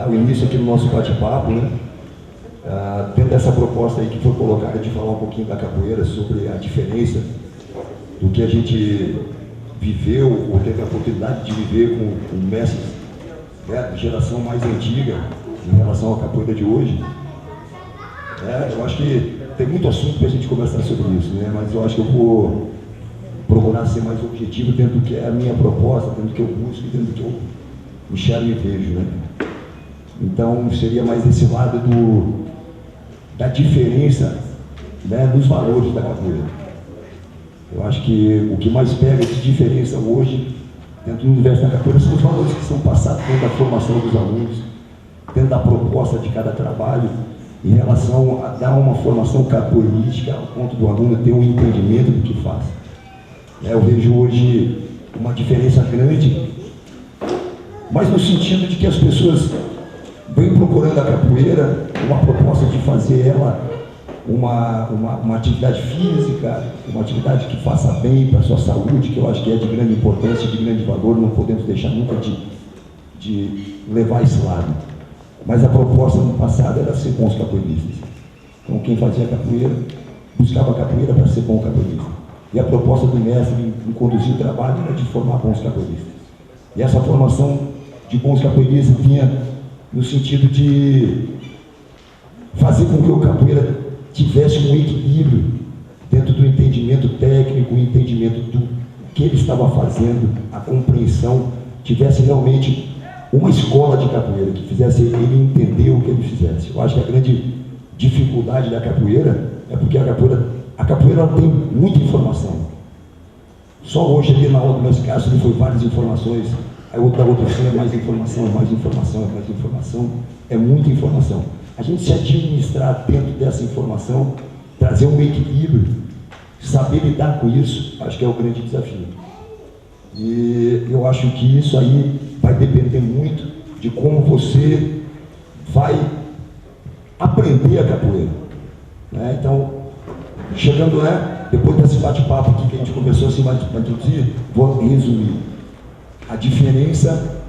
dar o início aqui no nosso bate-papo, né? Dentro dessa proposta aí que foi colocada de falar um pouquinho da capoeira, sobre a diferença do que a gente viveu, ou teve a oportunidade de viver com mestres, né, de geração mais antiga em relação à capoeira de hoje. Eu acho que tem muito assunto para a gente conversar sobre isso, né? Mas eu acho que eu vou procurar ser mais objetivo dentro do que é a minha proposta, dentro do que eu busco, dentro do que eu enxergo e vejo, né? Então seria mais esse lado da diferença, né, dos valores da capoeira. Eu acho que o que mais pega de diferença hoje dentro do universo da capoeira são os valores que são passados dentro da formação dos alunos, dentro da proposta de cada trabalho, em relação a dar uma formação capoeirística ao ponto do aluno ter um entendimento do que faz. Eu vejo hoje uma diferença grande, mas no sentido de que as pessoas vêm procurando a capoeira, uma proposta de fazer ela uma atividade física, uma atividade que faça bem para a sua saúde, que eu acho que é de grande importância, de grande valor, não podemos deixar nunca de levar esse lado. Mas a proposta no passado era ser bons capoeiristas. Então quem fazia capoeira, buscava a capoeira para ser bom capoeirista. E a proposta do mestre em conduzir o trabalho era de formar bons capoeiristas. E essa formação de bons capoeiristas vinha no sentido de fazer com que o capoeira tivesse um equilíbrio dentro do entendimento técnico, o entendimento do que ele estava fazendo, a compreensão, tivesse realmente uma escola de capoeira, que fizesse ele entender o que ele fizesse. Eu acho que a grande dificuldade da capoeira é porque a capoeira ela tem muita informação. Só hoje ali na aula do mestre Castro foi várias informações, aí da outra é mais informação, mais informação, mais informação, é muita informação. A gente se administrar dentro dessa informação, trazer um equilíbrio, saber lidar com isso, acho que é o grande desafio. E eu acho que isso aí vai depender muito de como você vai aprender a capoeira, né? Então, chegando lá, depois desse bate-papo aqui que a gente começou assim a introduzir, vou resumir. A diferença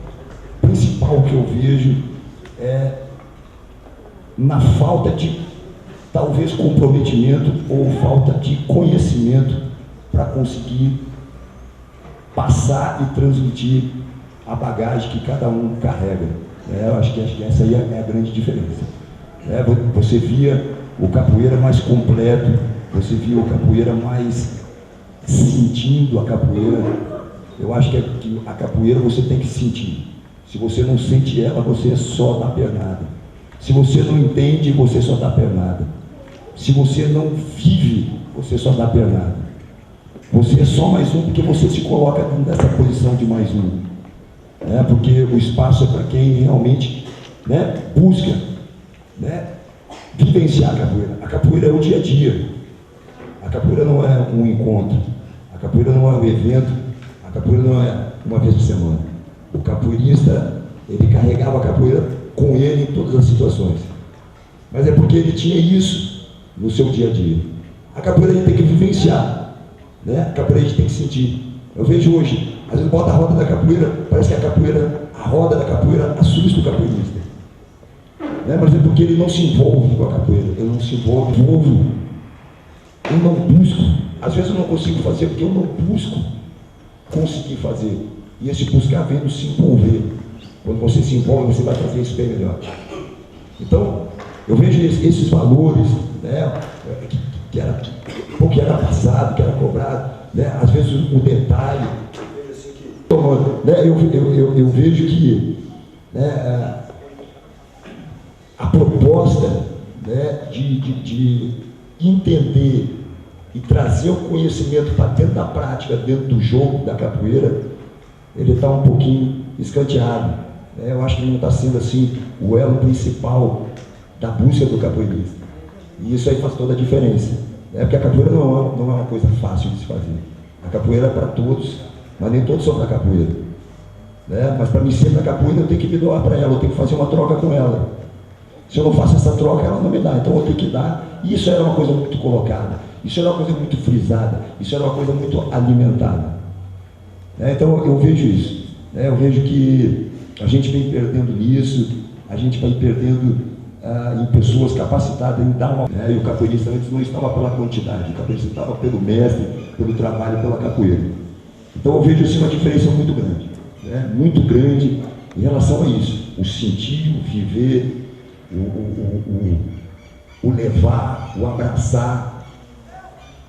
principal que eu vejo é na falta de, talvez, comprometimento ou falta de conhecimento para conseguir passar e transmitir a bagagem que cada um carrega. Eu acho que essa aí é a grande diferença. Você via o capoeira mais completo, você via o capoeira mais sentindo a capoeira. Eu acho que a capoeira você tem que sentir. Se você não sente ela, você só dá pernada. Se você não entende, você só dá pernada. Se você não vive, você só dá pernada. Você é só mais um porque você se coloca dentro dessa posição de mais um. Porque o espaço é para quem realmente, né, busca, né, vivenciar a capoeira. A capoeira é o dia a dia. A capoeira não é um encontro. A capoeira não é um evento. A capoeira não é uma vez por semana. O capoeirista, ele carregava a capoeira com ele em todas as situações. Mas é porque ele tinha isso no seu dia a dia. A capoeira a gente tem que vivenciar, né? A capoeira a gente tem que sentir. Eu vejo hoje, às vezes bota a roda da capoeira, parece que a roda da capoeira assusta o capoeirista. Né? Mas é porque ele não se envolve com a capoeira, ele não se envolve, eu não busco. Às vezes eu não consigo fazer porque eu não busco conseguir fazer. E esse buscar vem do se envolver. Quando você se envolve, você vai fazer isso bem melhor. Então, eu vejo esses valores, né, que era passado, que era cobrado, né, às vezes o detalhe, né, eu vejo que, né, a proposta, né, de entender e trazer o conhecimento para dentro da prática, dentro do jogo da capoeira, ele está um pouquinho escanteado. Eu acho que não está sendo assim o elo principal da busca do capoeirista. E isso aí faz toda a diferença. Porque a capoeira não é uma coisa fácil de se fazer. A capoeira é para todos, mas nem todos são para a capoeira. Mas para mim ser para a capoeira, eu tenho que me doar para ela, eu tenho que fazer uma troca com ela. Se eu não faço essa troca, ela não me dá, então eu tenho que dar. E isso era uma coisa muito colocada, isso era uma coisa muito frisada, isso era uma coisa muito alimentada. Então eu vejo isso. Eu vejo que a gente vem perdendo nisso, a a gente vai perdendo em pessoas capacitadas em dar uma... E o capoeirista antes não estava pela quantidade, o capoeirista estava pelo mestre, pelo trabalho, pela capoeira. Então eu vejo assim uma diferença muito grande, né? Muito grande em relação a isso. O sentir, o viver, o levar, o abraçar.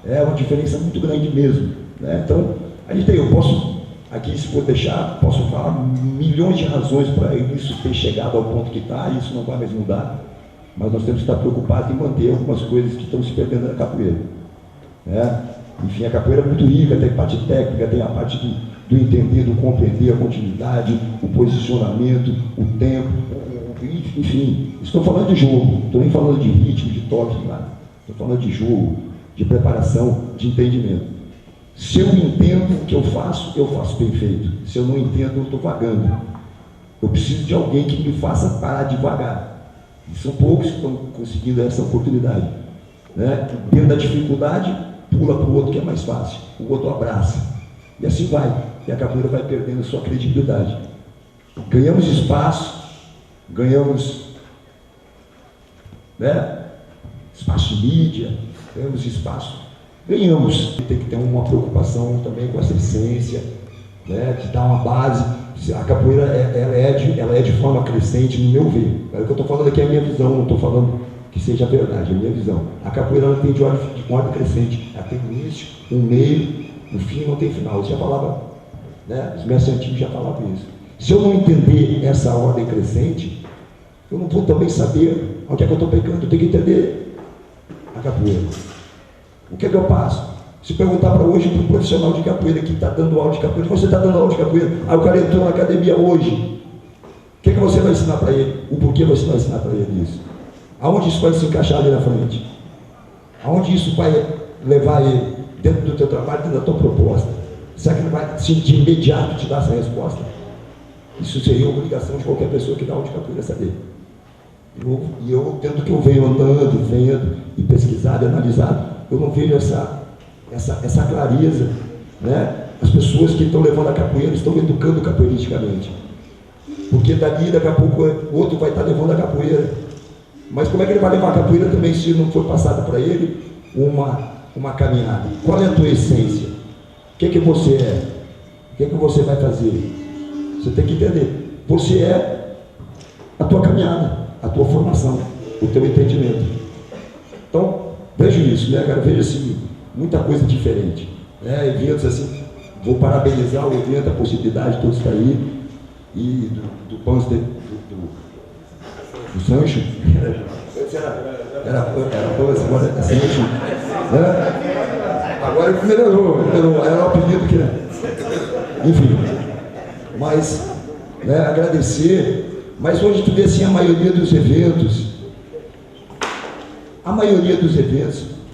É uma diferença muito grande mesmo, né? Então, eu posso, aqui se for deixar, posso falar milhões de razões para isso ter chegado ao ponto que está, e isso não vai mais mudar, mas nós temos que estar preocupados em manter algumas coisas que estão se perdendo na capoeira, né? Enfim, a capoeira é muito rica, tem a parte técnica, tem a parte do entender, do compreender, a continuidade, o posicionamento, o tempo, enfim, estou falando de jogo, não estou nem falando de ritmo, de toque, nada. Estou falando de jogo, de preparação, de entendimento. Se eu entendo o que eu faço bem feito. Se eu não entendo, eu estou vagando. Eu preciso de alguém que me faça parar de vagar. E são poucos que estão conseguindo essa oportunidade, né? Dentro da dificuldade, pula para o outro que é mais fácil, o outro abraça. E assim vai. E a capoeira vai perdendo sua credibilidade. Ganhamos espaço, ganhamos, né, espaço de mídia, ganhamos espaço, ganhamos. Tem que ter uma preocupação também com essa essência, né, de dar uma base. A capoeira ela é de forma crescente, no meu ver. O que eu estou falando aqui é a minha visão, não estou falando que seja verdade, é a minha visão. A capoeira ela tem de ordem crescente, ela tem um início, um meio, um fim, não tem final. Isso já falava, né, os mestres antigos já falavam isso. Se eu não entender essa ordem crescente, eu não vou também saber onde é que eu estou pecando. Eu tenho que entender a capoeira. O que é que eu passo? Se perguntar para hoje para um profissional de capoeira que está dando aula de capoeira, você está dando aula de capoeira, o cara entrou na academia hoje, o que é que você vai ensinar para ele? O porquê você vai ensinar para ele isso? Aonde isso vai se encaixar ali na frente? Aonde isso vai levar ele dentro do teu trabalho, dentro da tua proposta? Será que ele vai de imediato te dar essa resposta? Isso seria obrigação de qualquer pessoa que dá aula de capoeira saber. E eu, tendo que eu venho andando, vendo e pesquisado, analisado, eu não vejo essa clareza, né? As pessoas que estão levando a capoeira estão educando capoeiristicamente. Porque daqui a pouco o outro vai estar levando a capoeira. Mas como é que ele vai levar a capoeira também se não for passado para ele uma caminhada? Qual é a tua essência? O que você é? O que você vai fazer? Você tem que entender. Você é a tua caminhada, a tua formação, o teu entendimento. Então, vejo isso, né, cara? Vejo assim, muita coisa diferente. Né? Eventos assim, vou parabenizar o evento, a possibilidade de todos estar aí. E do Pans, do Sancho. Era Pans, agora é Sancho. Né? Agora ele melhorou, era o apelido que era. Enfim, mas, né, agradecer. Mas hoje tu vê assim, a maioria dos eventos,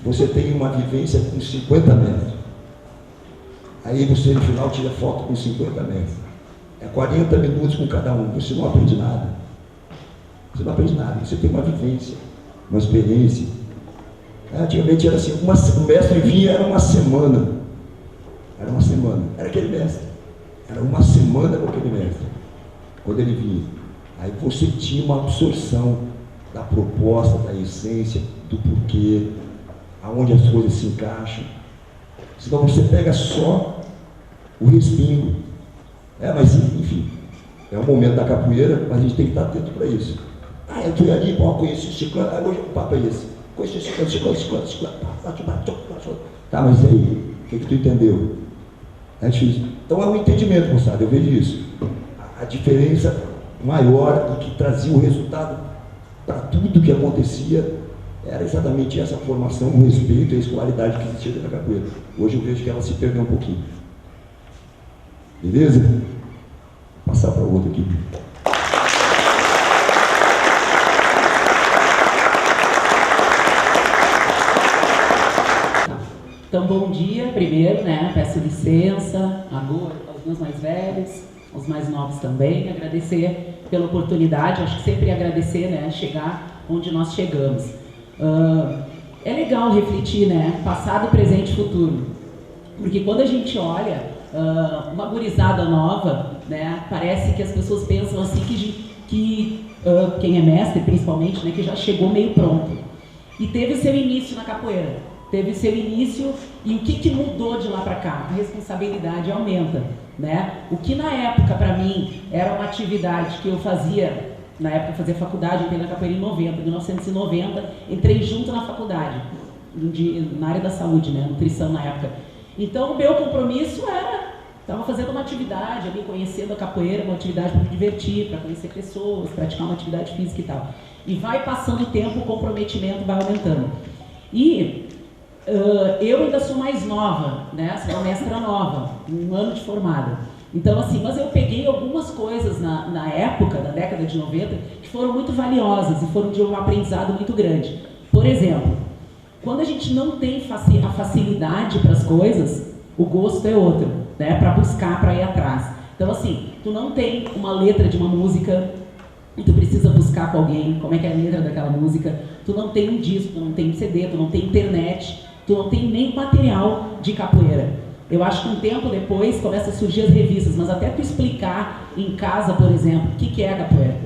você tem uma vivência com 50 metros. Aí você no final tira foto com 50 metros. É 40 minutos com cada um, você não aprende nada. Você não aprende nada, você tem uma vivência, uma experiência. Antigamente era assim, o mestre vinha, era uma semana. Era aquele mestre. Era uma semana com aquele mestre, quando ele vinha. Aí você tinha uma absorção da proposta, da essência, do porquê, aonde as coisas se encaixam. Senão você pega só o respingo. Mas enfim, é um momento da capoeira, mas a gente tem que estar atento para isso. Eu fui ali, conheci o ciclano, hoje o papo é esse. Conheci o ciclano. Tá, mas e aí? O que tu entendeu? É difícil. Então é um entendimento, moçada, eu vejo isso. A diferença maior e que trazia o resultado para tudo que acontecia era exatamente essa formação, o respeito e a escolaridade que existia dentro da capoeira. Hoje eu vejo que ela se perdeu um pouquinho. Beleza? Vou passar para o outro aqui. Então, bom dia primeiro, né? Peço licença aos meus mais velhos, aos mais novos também, agradecer pela oportunidade, acho que sempre agradecer, né? Chegar onde nós chegamos. É legal refletir, né? Passado, presente e futuro, porque quando a gente olha uma gurizada nova, né? Parece que as pessoas pensam assim que que quem é mestre, principalmente, né, que já chegou meio pronto. E teve seu início na capoeira. Teve seu início, e o que mudou de lá para cá? A responsabilidade aumenta, né? O que na época, para mim, era uma atividade que eu fazia, na época eu fazia faculdade, eu entrei na capoeira em 1990, entrei junto na faculdade, na área da saúde, né? Nutrição na época. Então o meu compromisso era, estava fazendo uma atividade ali, conhecendo a capoeira, uma atividade para me divertir, para conhecer pessoas, praticar uma atividade física e tal. E vai passando o tempo, o comprometimento vai aumentando. E eu ainda sou mais nova, né? Sou uma mestra nova, 1 ano de formada. Então, assim, mas eu peguei algumas coisas na época, da década de 90, que foram muito valiosas e foram de um aprendizado muito grande. Por exemplo, quando a gente não tem a facilidade para as coisas, o gosto é outro, né? Para buscar, para ir atrás. Então, assim, tu não tem uma letra de uma música e tu precisa buscar com alguém como é que é a letra daquela música. Tu não tem um disco, tu não tem um CD, tu não tem internet, tu não tem nem material de capoeira. Eu acho que um tempo depois começa a surgir as revistas, mas até tu explicar em casa, por exemplo, o que é a capoeira,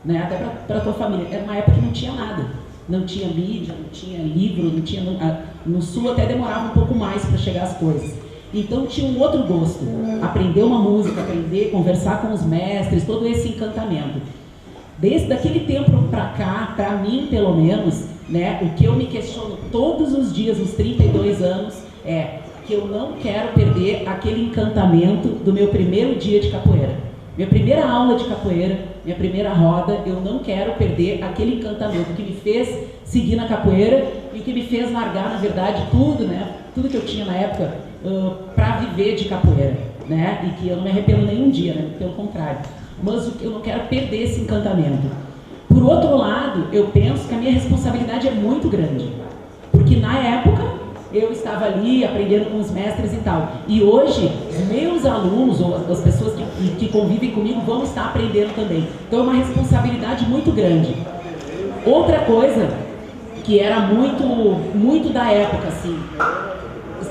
né? Até para a tua família. Era uma época que não tinha nada. Não tinha mídia, não tinha livro, não tinha... No Sul até demorava um pouco mais para chegar as coisas. Então tinha um outro gosto. Aprender uma música, aprender, conversar com os mestres, todo esse encantamento. Desde aquele tempo para cá, para mim pelo menos, né, o que eu me questiono todos os dias, nos 32 anos, é que eu não quero perder aquele encantamento do meu primeiro dia de capoeira. Minha primeira aula de capoeira, minha primeira roda, eu não quero perder aquele encantamento que me fez seguir na capoeira e que me fez largar, na verdade, tudo, né, tudo que eu tinha na época para viver de capoeira, né, e que eu não me arrependo nenhum dia, né, pelo contrário. Mas eu não quero perder esse encantamento. Por outro lado, eu penso que a minha responsabilidade é muito grande, porque na época eu estava ali aprendendo com os mestres e tal, e hoje os meus alunos ou as pessoas que convivem comigo vão estar aprendendo também. Então é uma responsabilidade muito grande. Outra coisa que era muito da época, assim,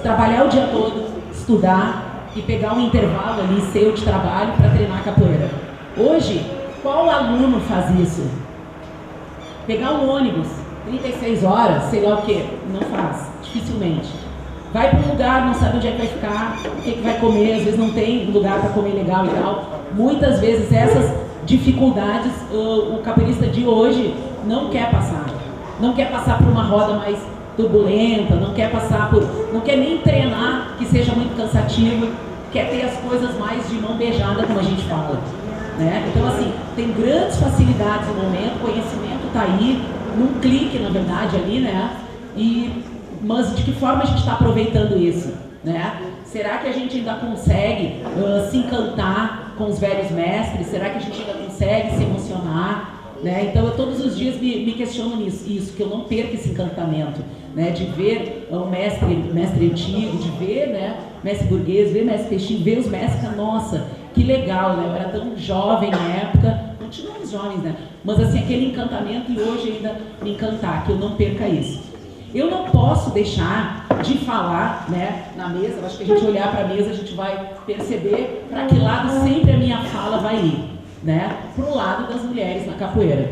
trabalhar o dia todo, estudar e pegar um intervalo ali seu de trabalho para treinar capoeira. Hoje, qual aluno faz isso? Pegar um ônibus, 36 horas, sei lá o que, não faz, dificilmente. Vai para um lugar, não sabe onde é que vai ficar, o que vai comer, às vezes não tem lugar para comer legal e tal. Muitas vezes essas dificuldades o capoeirista de hoje não quer passar. Não quer passar por uma roda mais turbulenta, não quer nem treinar que seja muito cansativo, quer ter as coisas mais de mão beijada, como a gente fala. Né? Então, assim, tem grandes facilidades no momento, o conhecimento está aí, num clique, na verdade, ali, né? Mas de que forma a gente está aproveitando isso? Né? Será que a gente ainda consegue se encantar com os velhos mestres? Será que a gente ainda consegue se emocionar? Né? Então, eu todos os dias me questiono nisso, que eu não perca esse encantamento, né? De ver o mestre antigo, de ver, né, mestre burguês, ver mestre Peixinho, ver os mestres, nossa, que legal, né? Eu era tão jovem na época, continuamos jovens, né? Mas assim, aquele encantamento, e hoje ainda me encantar, que eu não perca isso. Eu não posso deixar de falar, né, na mesa, eu acho que a gente olhar para a mesa, a gente vai perceber para que lado sempre a minha fala vai ir, né? Para o lado das mulheres na capoeira.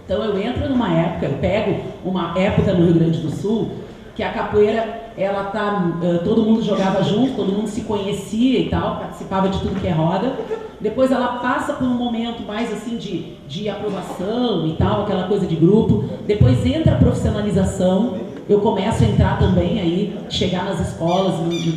Então eu entro numa época, eu pego uma época no Rio Grande do Sul, que a capoeira, ela todo mundo jogava junto, todo mundo se conhecia e tal, participava de tudo que é roda. Depois ela passa por um momento mais assim de aprovação e tal, aquela coisa de grupo. Depois entra a profissionalização, eu começo a entrar também aí, chegar nas escolas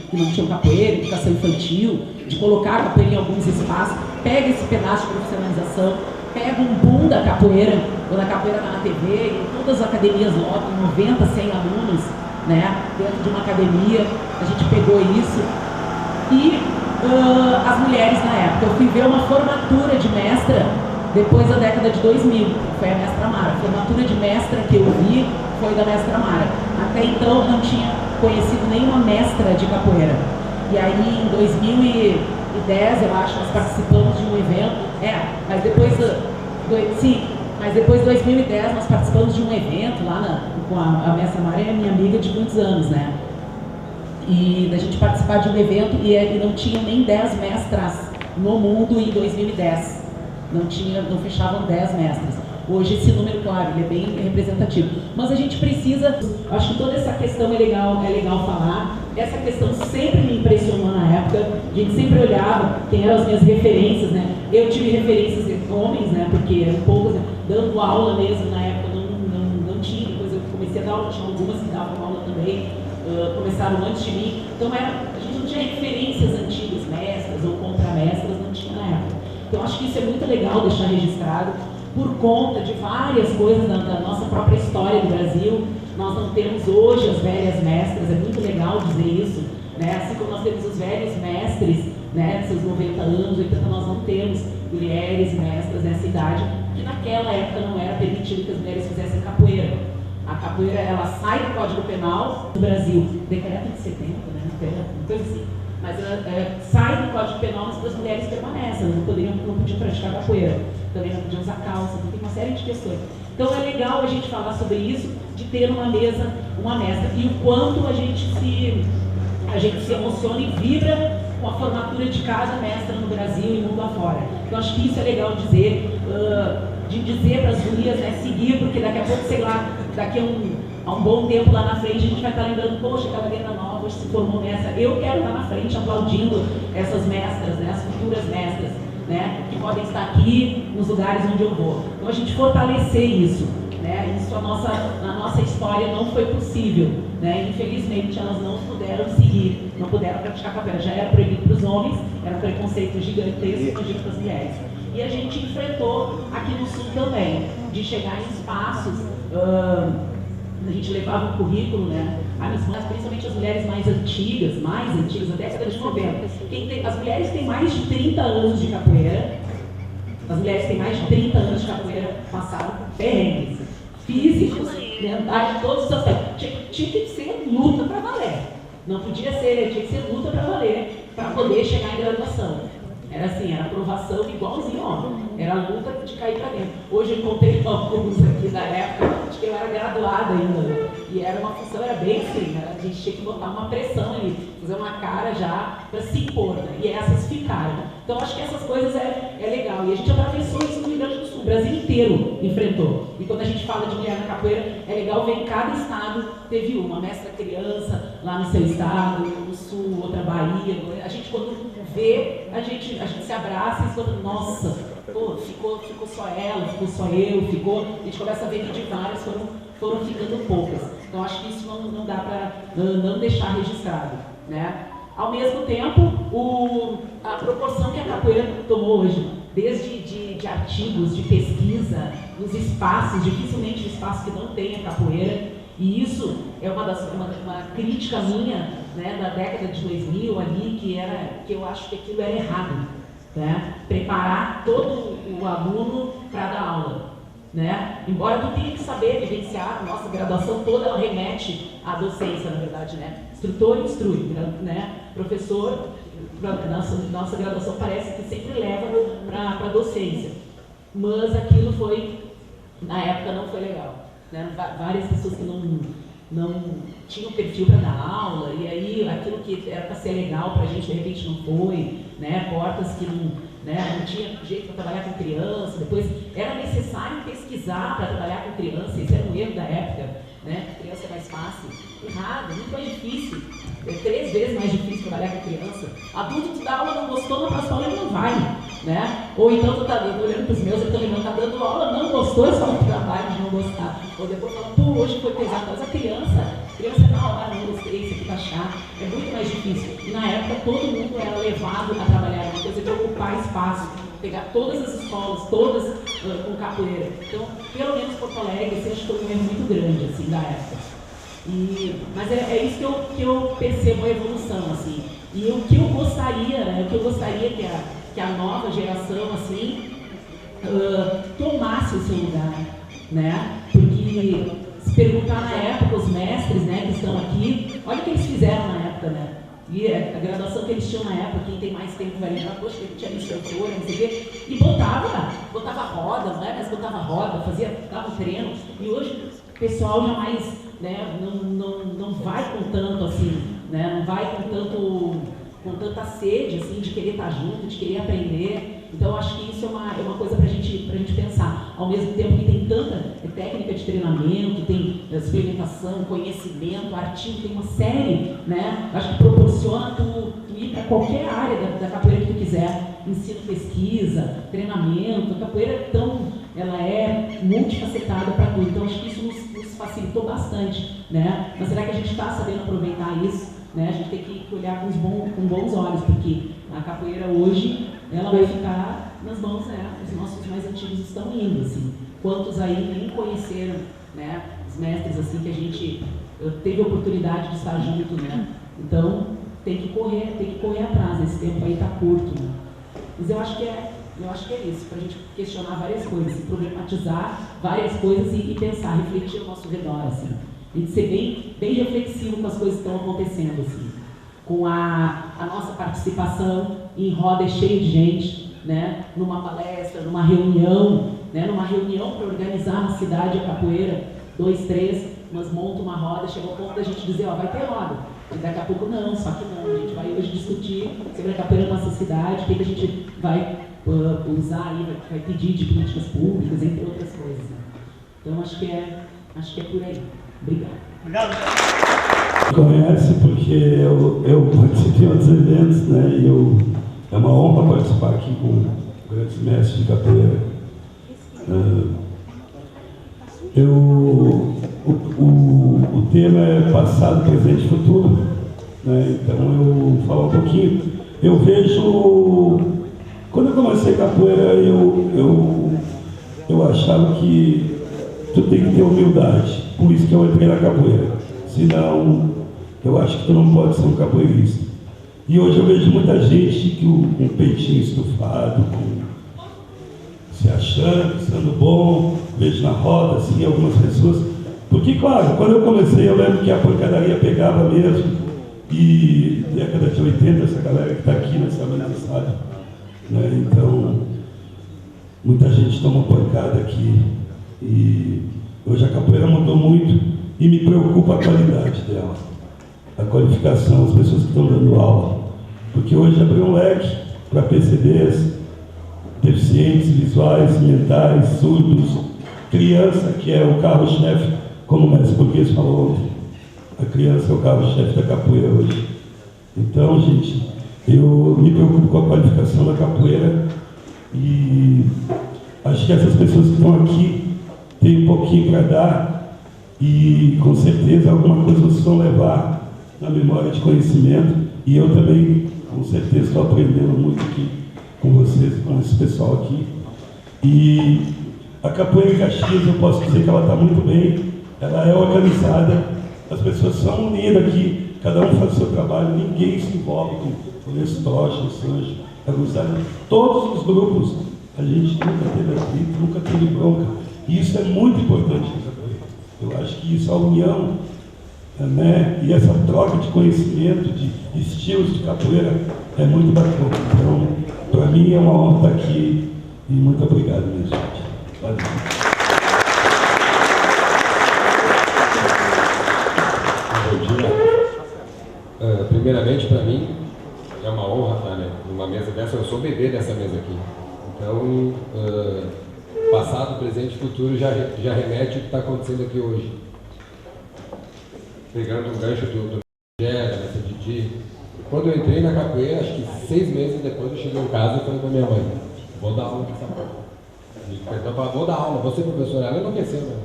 que não tinham capoeira, educação infantil, de colocar a capoeira em alguns espaços, pega esse pedaço de profissionalização, pega um boom da capoeira, quando a capoeira está na TV, e todas as academias lotam, 90, 100 alunos, né, dentro de uma academia, a gente pegou isso. E as mulheres na época, eu fui ver uma formatura de mestra depois da década de 2000, foi a mestra Mara. A formatura de mestra que eu vi foi da mestra Mara. Até então eu não tinha conhecido nenhuma mestra de capoeira. E aí em 2010, eu acho, nós participamos de um evento, mas depois de 2010 nós participamos de um evento lá com a mestra Mara, é minha amiga de muitos anos, né? E da gente participar de um evento e não tinham nem 10 mestras no mundo em 2010. não fechavam 10 mestres. Hoje esse número, claro, ele é bem representativo. Mas a gente precisa, acho que toda essa questão é legal falar. Essa questão sempre me impressionou na época. A gente sempre olhava quem eram as minhas referências, né? Eu tive referências de homens, né? Porque eram poucas, né? Dando aula mesmo na época não tinha. Depois eu comecei a dar aula, tinha algumas que davam aula também, começaram antes de mim. Então a gente não tinha referências antigas, mestras ou contramestras, não tinha na época. Então acho que isso é muito legal deixar registrado. Por conta de várias coisas da nossa própria história do Brasil, nós não temos hoje as velhas mestras, é muito legal dizer isso, né? Assim como nós temos os velhos mestres, né, seus 90 anos, 80, nós não temos mulheres mestras nessa idade, que naquela época não era permitido que as mulheres fizessem capoeira. A capoeira, ela sai do Código Penal do Brasil, decreto de 70, né? Uma coisa assim. Mas sai do Código Penal, mas as mulheres permanecem, não podiam praticar capoeira, também não podiam usar calça, tem uma série de questões. Então é legal a gente falar sobre isso, de ter numa mesa uma mestra, e o quanto a gente se emociona e vibra com a formatura de cada mestra no Brasil e mundo afora. Então acho que isso é legal dizer, para as gurias, né, seguir, porque daqui a pouco, sei lá, daqui a um bom tempo lá na frente, a gente vai estar lembrando, poxa, aquela menina nova hoje se formou nessa. Eu quero estar na frente aplaudindo essas mestras, né, as futuras mestras, né, que podem estar aqui nos lugares onde eu vou. Então a gente fortalecer isso, né, isso na nossa história não foi possível, né, infelizmente elas não puderam seguir, não puderam praticar capoeira, já era proibido para os homens, era um preconceito gigantesco para as mulheres. E a gente enfrentou aqui no Sul também, de chegar em espaços, a gente levava um currículo, né? Principalmente as mulheres mais antigas, da década de 90. As mulheres têm mais de 30 anos de capoeira, passaram por perrengues físicos, mentais, de todos os aspectos. Tinha que ser luta para valer. Não podia ser, tinha que ser luta para valer, para poder chegar em graduação. Era assim, era aprovação igualzinho, ó. Era a luta de cair para dentro. Hoje eu encontrei alguns aqui da época, acho que eu era graduada ainda, né? E era uma função, era bem assim, né? A gente tinha que botar uma pressão ali, fazer uma cara já para se impor, né? E essas ficaram. Então acho que essas coisas é legal. E a gente atravessou isso no Rio Grande do Sul, o Brasil inteiro enfrentou. E quando a gente fala de mulher na capoeira, é legal ver em cada estado teve uma mestra criança lá no seu estado, no Sul, outra Bahia. A gente quando vê, a gente se abraça e fala, nossa, pô, ficou só ela, ficou só eu, a gente começa a ver que de várias foram ficando poucas. Então acho que isso não dá para não deixar registrado, né? Ao mesmo tempo, a proporção que a capoeira tomou hoje, desde de artigos, de pesquisa, nos espaços, dificilmente um espaço que não tenha capoeira, e isso é uma crítica minha, né, da década de 2000 ali, que eu acho que aquilo era errado, né? Preparar todo o aluno para dar aula, né? Embora tu tenha que saber vivenciar, a nossa graduação toda ela remete à docência, na verdade, né? Instrutor instrui, né? Professor, nossa graduação parece que sempre leva para a docência, mas aquilo na época não foi legal, né? Várias pessoas que não tinham perfil para dar aula, e aí aquilo que era para ser legal para a gente, de repente não foi, né? Portas que não tinha jeito para trabalhar com criança, depois era necessário pesquisar para trabalhar com criança, isso era um erro da época, né? Criança é mais fácil, errado, muito mais difícil, 3 vezes mais difícil trabalhar com criança. Adulto, tu dá aula, não gostou, na próxima aula ele não vai, né? Ou então tu tá olhando para os meus, eu também não tá dando aula, não gostou, é só um trabalho de não gostar. Ou depois fala, pô, hoje foi pesado, mas a criança na hora, não gostei, isso aqui tá chato, é muito mais difícil. E na época todo mundo era levado a trabalhar, uma coisa de ocupar espaço, pegar todas as escolas, todas com capoeira. Então, pelo menos Porto Alegre, esse acho que foi um erro muito grande, assim, da época. Mas é isso que eu percebo a evolução, assim. E o que eu gostaria, né, que a nova geração, assim, tomasse o seu lugar, né? Porque se perguntar na época, os mestres, né, que estão aqui, olha o que eles fizeram na época, né? E a graduação que eles tinham na época, quem tem mais tempo vai lembrar, poxa, que tinha instrutora, não sei o quê, e botava roda, não é? Mas botava roda, dava treino, e hoje o pessoal jamais, né, não vai com tanto assim, né? Não vai com tanto com tanta sede, assim, de querer estar junto, de querer aprender. Então, eu acho que isso é uma coisa para a gente pensar. Ao mesmo tempo que tem tanta técnica de treinamento, tem experimentação, conhecimento, artigo, tem uma série, né? Acho que proporciona tu ir para qualquer área da capoeira que tu quiser. Ensino, pesquisa, treinamento. A capoeira ela é multifacetada para tudo. Então, acho que isso nos facilitou bastante, né? Mas será que a gente está sabendo aproveitar isso? Né? A gente tem que olhar com bons olhos, porque a capoeira hoje ela vai ficar nas mãos, né? Os nossos mais antigos estão indo, assim. Quantos aí nem conheceram, né? Os mestres, assim, que a gente teve a oportunidade de estar junto, né? Então, tem que correr atrás, esse tempo aí está curto, né? Mas eu acho que é isso, para a gente questionar várias coisas, problematizar várias coisas e pensar, refletir ao nosso redor, assim. E de ser bem reflexivo com as coisas que estão acontecendo, assim. Com a nossa participação em roda cheia de gente, né? Numa palestra, numa reunião, né? Numa reunião para organizar na cidade a capoeira, 2, 3, mas monta uma roda, chegou ao ponto da gente dizer, ó, vai ter roda. E daqui a pouco não, só que não. A gente vai hoje discutir sobre a capoeira na nossa cidade, o que a gente vai usar aí, vai pedir de políticas públicas, entre outras coisas. Né? Então acho que é por aí. Obrigado. Conhece porque eu participei de outros eventos, né? E é uma honra participar aqui com grandes mestres de capoeira. O tema é passado, presente e futuro, né? Então eu vou falar um pouquinho. Eu vejo, quando eu comecei capoeira, eu achava que tu tem que ter humildade, por isso que eu entrei na capoeira. Senão, eu acho que tu não pode ser um capoeirista. E hoje eu vejo muita gente com um peitinho estufado, se achando, sendo bom, vejo na roda, assim, algumas pessoas. Porque, claro, quando eu comecei, eu lembro que a pancadaria pegava mesmo. E década de 80, essa galera que está aqui nessa mesa sabe. Né? Então, muita gente toma pancada aqui. E hoje a capoeira mudou muito e me preocupa a qualidade dela. A qualificação, as pessoas que estão dando aula. Porque hoje abriu um leque para PCDs, deficientes visuais, mentais, surdos, criança, que é o carro-chefe, como o mestre Burguês falou ontem. A criança é o carro-chefe da capoeira hoje. Então, gente, eu me preocupo com a qualificação da capoeira e acho que essas pessoas que estão aqui têm um pouquinho para dar e, com certeza, alguma coisa vocês vão levar na memória de conhecimento. E eu também, com certeza, estou aprendendo muito aqui com vocês, com esse pessoal aqui. E a capoeira em Caxias, eu posso dizer que ela está muito bem, ela é organizada, as pessoas são unidas aqui, cada um faz o seu trabalho, ninguém se envolve com esse tocha, esse anjo, é organizado. Todos os grupos, a gente nunca teve atrito, nunca teve bronca, e isso é muito importante na capoeira. Eu acho que isso, a união, né, e essa troca de conhecimento, de estilos de capoeira, é muito bacana. Então, para mim é uma honra estar aqui e muito obrigado, minha gente. Valeu. Bom dia. Primeiramente, para mim, é uma honra estar, né, numa mesa dessa. Eu sou bebê dessa mesa aqui. Então, passado, presente e futuro já remete ao que está acontecendo aqui hoje. Pegando um gancho do Gera, dessa Didi. Quando eu entrei na capoeira, acho que 6 meses depois, eu cheguei em casa e falei para minha mãe: vou dar aula nessa porra. Vou dar aula, vou ser professor. Ela enlouqueceu, né?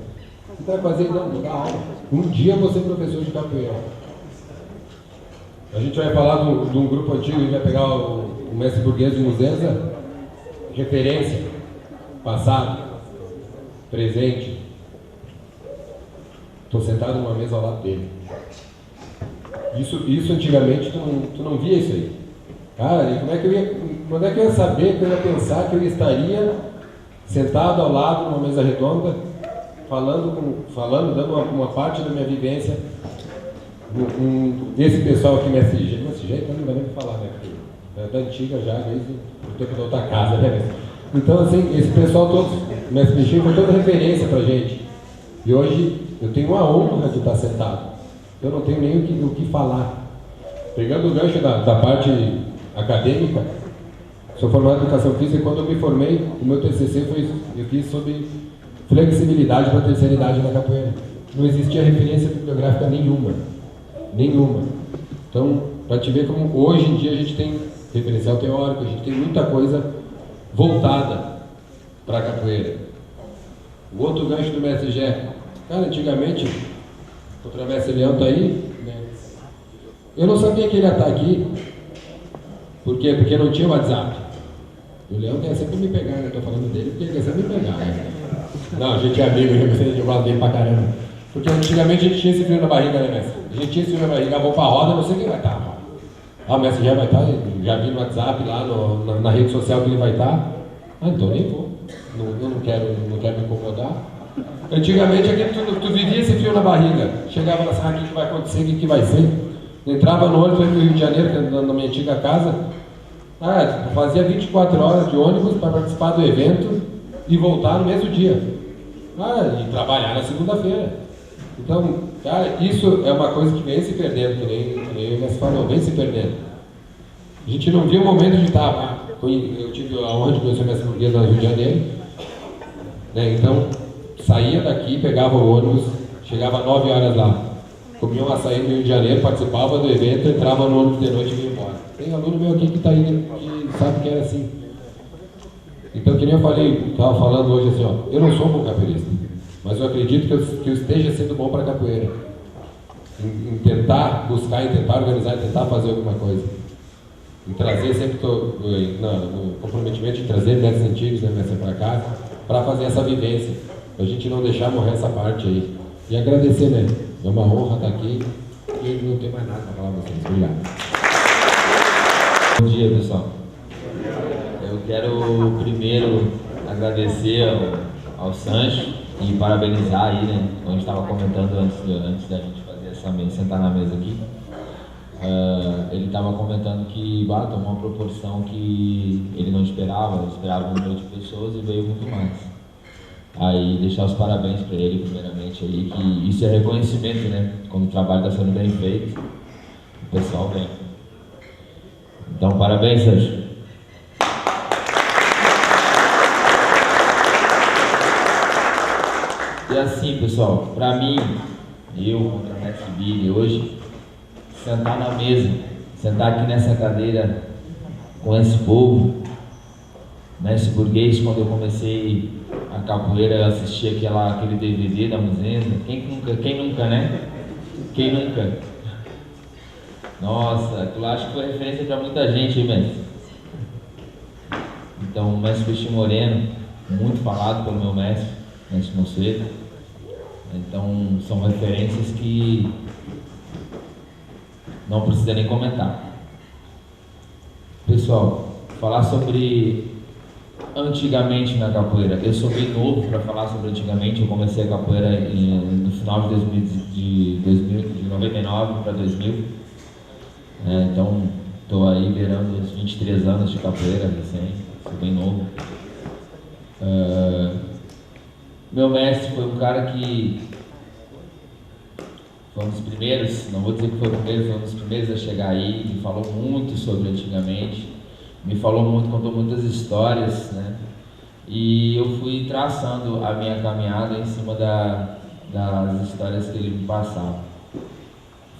O que vai fazer? Não, vou dar aula. Um dia eu vou ser professor de capoeira. A gente vai falar de um grupo antigo, a gente vai pegar o mestre Burguês de Muzenza, referência, passado, presente. Estou sentado numa mesa ao lado dele. Isso antigamente tu não via isso aí. Cara, e quando é que eu ia saber, que eu ia pensar que eu estaria sentado ao lado numa mesa redonda, falando, dando uma parte da minha vivência desse pessoal aqui, mestre G, então não vai nem falar, né? É da antiga já, desde o tempo da outra casa, né? Então, assim, esse pessoal todo, mestre G, foi toda referência pra gente. E hoje eu tenho uma honra de estar sentado. Eu não tenho nem o que falar. Pegando o gancho da parte acadêmica, sou formado em Educação Física e quando eu me formei, o meu TCC eu fiz sobre flexibilidade para a terceira idade na capoeira. Não existia referência bibliográfica nenhuma. Então, para te ver como hoje em dia a gente tem referencial teórico, a gente tem muita coisa voltada para a capoeira. O outro gancho do mestre Gé, cara, antigamente, o mestre Leão tá aí, né? Eu não sabia que ele ia estar aqui. Por quê? Porque não tinha WhatsApp. O Leão quer sempre me pegar, né? Estou falando dele porque ele quer sempre me pegar, né? Não, a gente é amigo, eu gosto dele pra caramba. Porque antigamente a gente tinha esse frio na barriga, né, mestre? A gente tinha esse frio na barriga, vou pra roda, não sei quem vai estar. Ah, o mestre já vai estar, já vi no WhatsApp lá, na rede social que ele vai estar. Ah, então nem vou. Eu não quero me incomodar. Antigamente tu vivia esse frio na barriga. Chegava lá, sabe o que vai acontecer, o que vai ser. Entrava no ônibus no Rio de Janeiro, na minha antiga casa. Fazia 24 horas de ônibus para participar do evento e voltar no mesmo dia. E trabalhar na segunda-feira. Então, cara, isso é uma coisa que vem se perdendo, que nem o mestre falou, vem se perdendo. A gente não viu o momento de estar. Eu tive a honra de conhecer o mestre Burguês no Rio de Janeiro. Né? Então, saía daqui, pegava o ônibus, chegava 9 horas lá. Comia um açaí no Rio de Janeiro, participava do evento, entrava no ônibus de noite e vinha embora. Tem aluno meu aqui que está aí, que sabe que era assim. Então, que nem eu falei, estava falando hoje assim, ó, eu não sou um bom capoeirista, mas eu acredito que eu esteja sendo bom para a capoeira. Em tentar buscar, em tentar organizar, em tentar fazer alguma coisa. Em trazer, sempre estou no comprometimento de trazer mestres antigos, né, mestres para cá, para fazer essa vivência, para a gente não deixar morrer essa parte aí. E agradecer, né? É uma honra estar aqui e não tem mais nada para falar para vocês. Obrigado. Bom dia, pessoal. Eu quero primeiro agradecer ao Sancho e parabenizar aí, né? A gente estava comentando antes da gente fazer essa mesa, sentar na mesa aqui. Ele estava comentando que tomou uma proporção que ele não esperava um número de pessoas e veio muito mais. Aí deixar os parabéns para ele primeiramente aí, que isso é reconhecimento, né? Quando o trabalho está sendo bem feito, o pessoal vem. Então, parabéns, Sérgio. E assim, pessoal, para mim, eu contra a mestre Billy hoje, sentar na mesa, sentar aqui nessa cadeira com esse povo, mestre Burguês, quando eu comecei a capoeira, eu assisti aquele DVD da Muzenza. Quem nunca, né? Quem nunca? Nossa, aquilo acho que foi referência para muita gente, hein, mestre? Então, o mestre Peixe Moreno, muito falado pelo meu mestre Moncedo. Então, são referências que não precisa nem comentar. Pessoal, falar sobre antigamente na capoeira. Eu sou bem novo para falar sobre antigamente. Eu comecei a capoeira no final de 99 para 2000. Então, estou aí beirando os 23 anos de capoeira recém. Sou bem novo. Meu mestre foi um cara que foi um dos primeiros, não vou dizer que foi o primeiro, foi um dos primeiros a chegar aí, me falou muito sobre antigamente, me falou muito, contou muitas histórias, né? E eu fui traçando a minha caminhada em cima das histórias que ele me passava.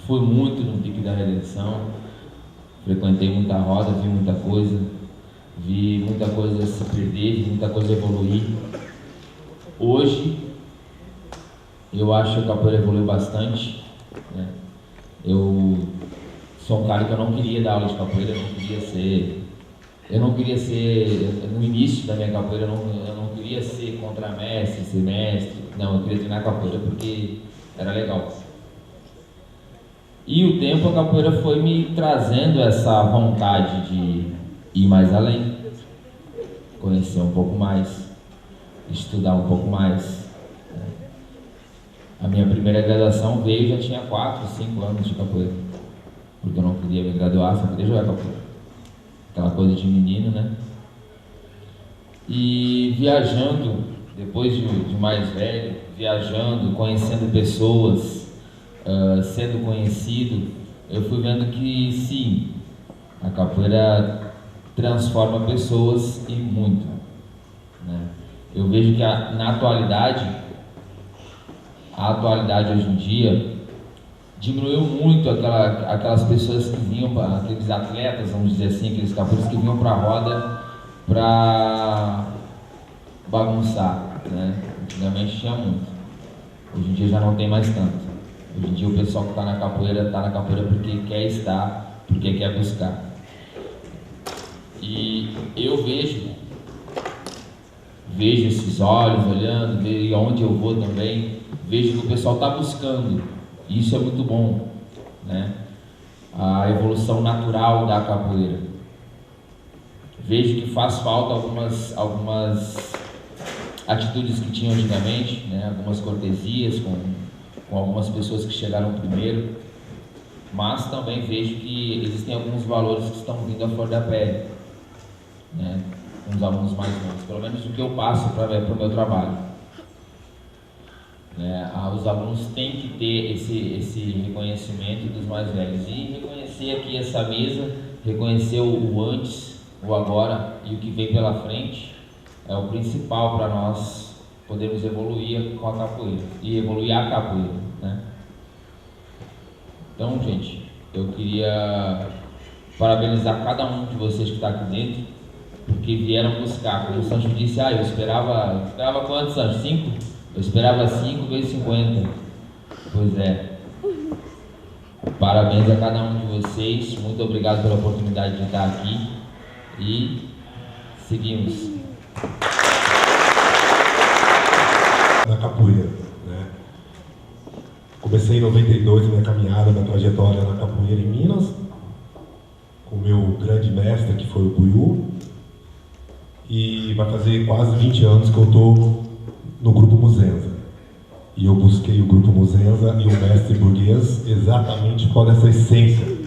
Fui muito no pique da redenção, frequentei muita roda, vi muita coisa se perder, vi muita coisa evoluir. Hoje, eu acho que a capoeira evoluiu bastante, né? Eu sou um cara que eu não queria dar aula de capoeira, eu não queria ser, no início da minha capoeira, eu não queria ser contramestre, ser mestre, não, eu queria treinar capoeira porque era legal. E o tempo a capoeira foi me trazendo essa vontade de ir mais além, conhecer um pouco mais, estudar um pouco mais. A minha primeira graduação veio, já tinha 4, 5 anos de capoeira, porque eu não queria me graduar, só queria jogar capoeira. Aquela coisa de menino, né? E viajando, depois de mais velho, viajando, conhecendo pessoas, sendo conhecido, eu fui vendo que sim, a capoeira transforma pessoas e muito, né? Eu vejo que na atualidade, a atualidade hoje em dia diminuiu muito aquelas pessoas que vinham, aqueles atletas, vamos dizer assim, aqueles capoeiras que vinham para a roda para bagunçar, né? Antigamente tinha muito, hoje em dia já não tem mais tanto. Hoje em dia o pessoal que está na capoeira porque quer estar, porque quer buscar. E eu vejo esses olhos olhando, e onde eu vou também, vejo que o pessoal está buscando. E isso é muito bom, né? A evolução natural da capoeira. Vejo que faz falta algumas atitudes que tinham antigamente, né? Algumas cortesias com algumas pessoas que chegaram primeiro, mas também vejo que existem alguns valores que estão vindo à flor da pele, né? Com os alunos mais novos, pelo menos o que eu passo para o meu trabalho. Os alunos têm que ter esse reconhecimento dos mais velhos e reconhecer aqui essa mesa, reconhecer o antes, o agora e o que vem pela frente é o principal para nós podermos evoluir com a capoeira e evoluir a capoeira, né? Então, gente, eu queria parabenizar cada um de vocês que está aqui dentro, porque vieram buscar. Como o Sancho disse, eu esperava quanto, Sancho? 5? Eu esperava 5 vezes 50. Pois é. Parabéns a cada um de vocês. Muito obrigado pela oportunidade de estar aqui. E seguimos. Na capoeira, né? Comecei em 92 minha caminhada, minha trajetória na capoeira em Minas, com o meu grande mestre, que foi o Buiú. E vai fazer quase 20 anos que eu estou no Grupo Muzenza. E eu busquei o Grupo Muzenza e o mestre burguês exatamente por essa essência.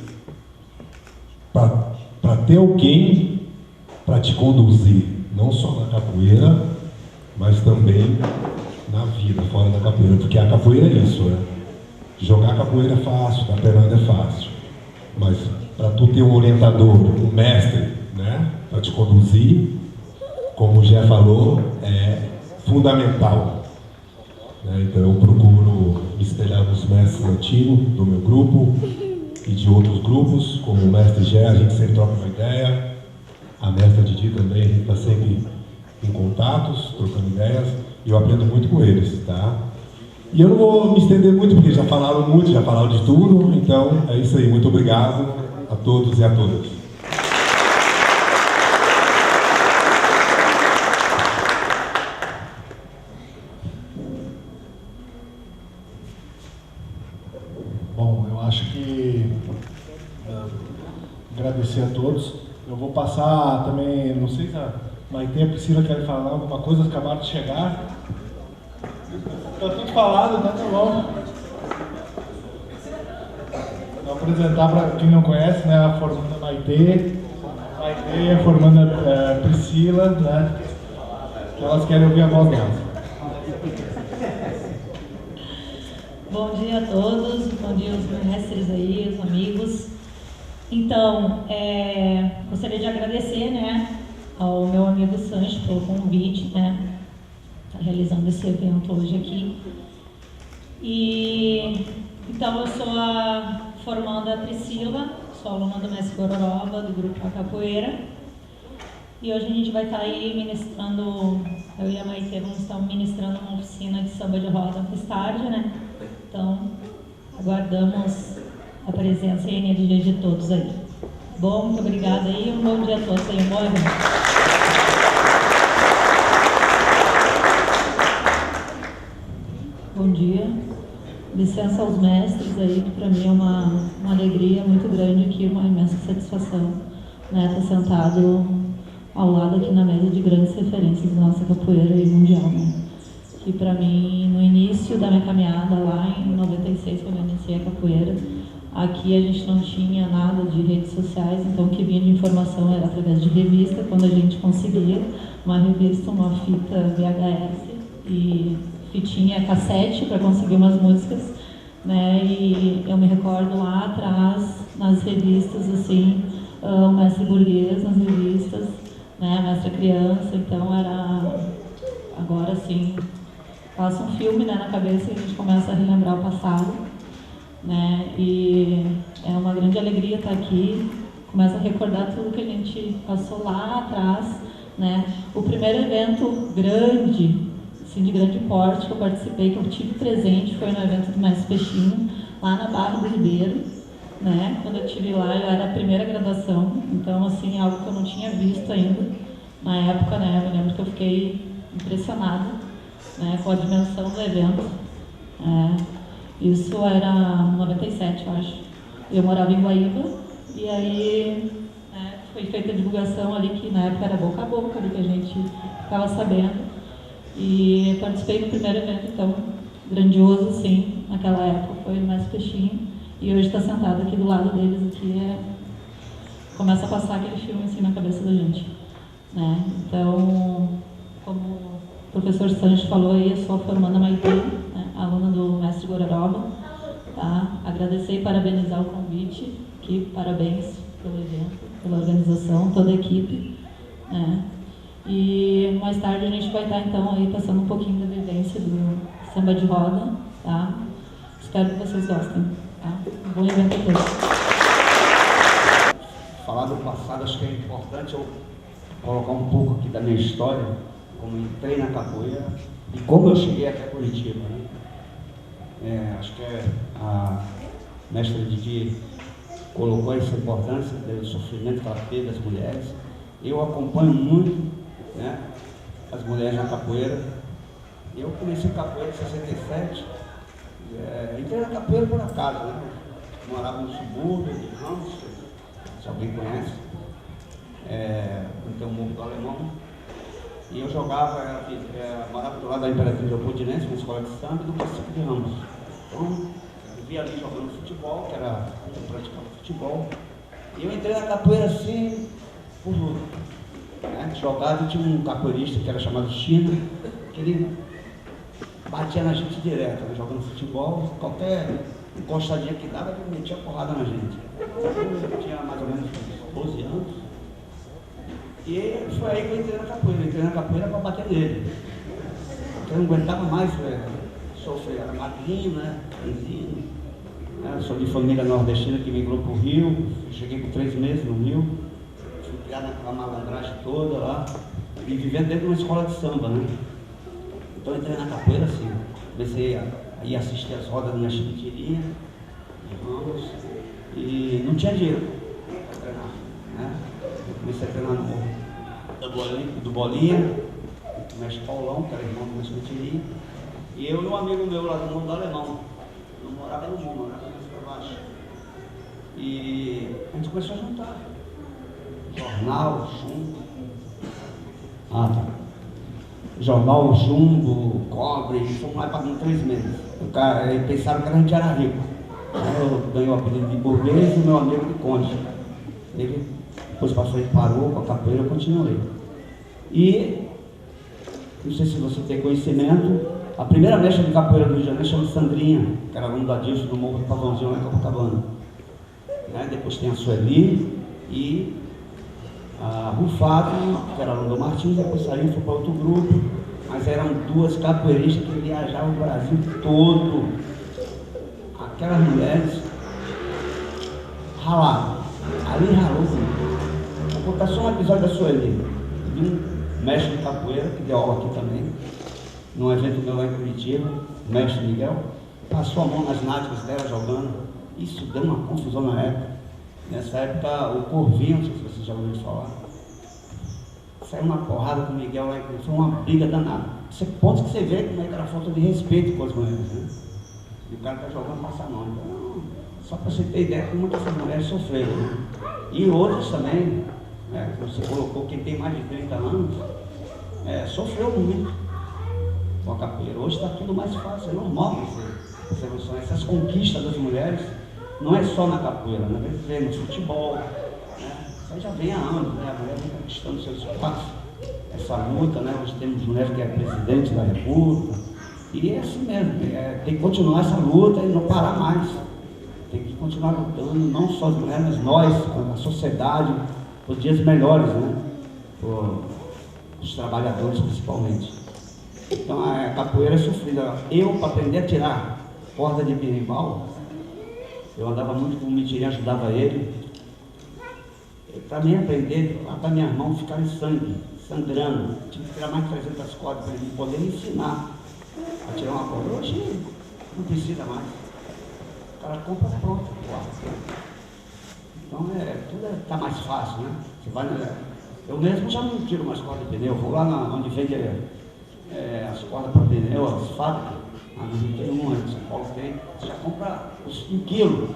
Para ter alguém para te conduzir, não só na capoeira, mas também na vida, fora da capoeira. Porque a capoeira é isso, né? Jogar capoeira é fácil, dar pernada é fácil. Mas para tu ter um orientador, um mestre, né, para te conduzir, como o Gé falou, é fundamental. Então eu procuro me espelhar nos mestres antigos do meu grupo e de outros grupos, como o mestre Gé, a gente sempre troca uma ideia, a mestra Didi também, a gente está sempre em contatos, trocando ideias, e eu aprendo muito com eles, tá? E eu não vou me estender muito, porque já falaram muito, já falaram de tudo, então é isso aí, muito obrigado a todos e a todas. Acho que agradecer a todos. Eu vou passar também, não sei se a Maite e a Priscila querem falar alguma coisa, acabaram de chegar. Está tudo falado, tá bom. Vou apresentar para quem não conhece, né, a formanda Maite, a formanda Priscila, né, que elas querem ouvir a voz delas. Bom dia a todos, bom dia aos mestres aí, os amigos. Então, gostaria de agradecer, né, ao meu amigo Sancho pelo convite, né, tá realizando esse evento hoje aqui. E então eu sou a formanda Priscila, sou aluna do mestre Gororoba, do grupo A Capoeira. E hoje a gente vai estar aí ministrando, eu e a Maite vamos estar ministrando uma oficina de samba de roda mais tarde, né? Então, aguardamos a presença e a energia de todos aí. Bom, muito obrigada aí, um bom dia a todos aí, um bom evento. Bom dia, licença aos mestres aí, que para mim é uma alegria muito grande aqui, uma imensa satisfação, né, estar sentado ao lado aqui na mesa de grandes referências da nossa capoeira e mundial, né? Que para mim, no início da minha caminhada lá em 96, quando eu iniciei a capoeira, aqui a gente não tinha nada de redes sociais, então o que vinha de informação era através de revista, quando a gente conseguia uma revista, uma fita VHS e fitinha cassete para conseguir umas músicas, né? E eu me recordo lá atrás, nas revistas, assim, o Mestre Burguês nas revistas, né? Mestre Criança, então era... Agora, assim, passa um filme, né, na cabeça e a gente começa a relembrar o passado, né? E é uma grande alegria estar aqui, começa a recordar tudo que a gente passou lá atrás, né? O primeiro evento grande, assim, de grande porte que eu participei, que eu tive presente, foi no evento do Mestre Peixinho, lá na Barra do Ribeiro, né? Quando eu estive lá, eu era a primeira graduação, então, assim, algo que eu não tinha visto ainda na época, né? Eu lembro que eu fiquei impressionada, né, com a dimensão do evento. Isso era 97, eu acho. Eu morava em Guaíba, e aí, né, foi feita a divulgação ali, que na época era boca a boca, ali que a gente ficava sabendo. E participei do primeiro evento, então, grandioso, sim, naquela época, foi no Mestre Peixinho. E hoje está sentado aqui do lado deles, aqui começa a passar aquele filme assim na cabeça da gente, né? Então, como o professor Sancho falou aí, eu sou a formanda Maitê, né, aluna do Mestre Gororoba, tá? Agradecer e parabenizar o convite, que parabéns pelo evento, pela organização, toda a equipe, né? E mais tarde a gente vai estar então aí passando um pouquinho da vivência do samba de roda, tá? Espero que vocês gostem, tá? Um bom evento a todos. Falar do passado, acho que é importante eu colocar um pouco aqui da minha história, como entrei na capoeira e como eu cheguei até Curitiba, né? Acho que a mestra Didi colocou essa importância do sofrimento que ela teve das mulheres. Eu acompanho muito, né, as mulheres na capoeira. Eu comecei capoeira em 67, entrei na capoeira por acaso, né? Morava no subúrbio de Ramos, se alguém conhece, então o Morro do Alemão. E eu jogava, morava do lado da Imperatriz Leopoldinense, na escola de samba, e no Cacique de Ramos. Então, eu via ali jogando futebol, eu praticava futebol. E eu entrei na capoeira assim, por luta, né? Jogava, e tinha um capoeirista que era chamado China, que ele batia na gente direto, né? Jogando futebol, qualquer encostadinha que dava, ele metia porrada na gente. Eu tinha mais ou menos 12 anos. E foi aí que eu entrei na capoeira. Eu entrei na capoeira para bater nele. Porque eu não aguentava mais sofrer. Era magrinho, né? Franzino. Eu sou de família nordestina que migrou para o Rio. Cheguei com 3 meses no Rio. Fui criado naquela malandragem toda lá. E vivendo dentro de uma escola de samba, né? Então eu entrei na capoeira assim. Comecei a ir assistir as rodas na Chimitirinha, de Ramos. E não tinha dinheiro para treinar, né? Eu comecei a treinar no Morro do Bolinha, o mestre Paulão, que era irmão do mestre Metirinha, e eu e um amigo meu lá do Morro do Alemão. Eu não morava no Rio, morava mais para baixo. E a gente começou a juntar jornal, chumbo. Jornal, chumbo, cobre, e fomos lá pagando 3 meses. Pensaram que a gente era rico. Eu ganhei o apelido de burguês e o meu amigo de conde. Ele depois passou e parou com a capoeira, eu continuei. E, não sei se você tem conhecimento, a primeira mestra de capoeira do Rio de Janeiro chama Sandrinha, que era aluno do Adilson do Morro do Pavãozinho lá em Copacabana. Né? Depois tem a Sueli e a Rufado, que era aluno do Martins, depois saiu e foi para outro grupo, mas eram 2 capoeiristas que viajavam o Brasil todo. Aquelas mulheres ralavam, ali ralou muito. Vou contar só um episódio da Sueli, de um mestre de capoeira, que deu aula aqui também, num evento meu lá em Curitiba, o mestre Miguel, passou a mão nas nádegas dela jogando. Isso deu uma confusão na época. Nessa época, o Corvinho, não sei se vocês já ouviram falar, saiu uma porrada com o Miguel lá, foi uma briga danada. Você pode que você vê como é que era a falta de respeito com as mulheres, né? E o cara está jogando passa a mão. Então, só para você ter ideia de como essas mulheres sofreram, né? E outros também, você colocou, quem tem mais de 30 anos, sofreu muito com a capoeira. Hoje está tudo mais fácil, é normal essas conquistas das mulheres. Não é só na capoeira, né? Vê no futebol, né? Isso aí já vem há anos, né? A mulher vem conquistando seus espaços. Essa luta, né? Hoje temos mulher que é presidente da República E é assim mesmo, tem que continuar essa luta e não parar mais. Tem que continuar lutando, não só as mulheres, mas nós, a sociedade, por dias melhores, né? Por os trabalhadores principalmente. Então a capoeira é sofrida. Eu, para aprender a tirar corda de berimbau, eu andava muito com o mentirinho, ajudava ele. Para mim aprender, lá para minhas mãos ficarem sangrando. Tive que tirar mais de 300 cordas para ele poder me ensinar a tirar uma corda. Hoje não precisa mais. O cara compra pronto. Então tudo está mais fácil, né? Você vai, eu mesmo já não tiro mais corda de pneu. Eu vou lá onde vende as cordas para pneu, as fábricas. Tem uma, em São Paulo tem. Você já compra 1 quilo.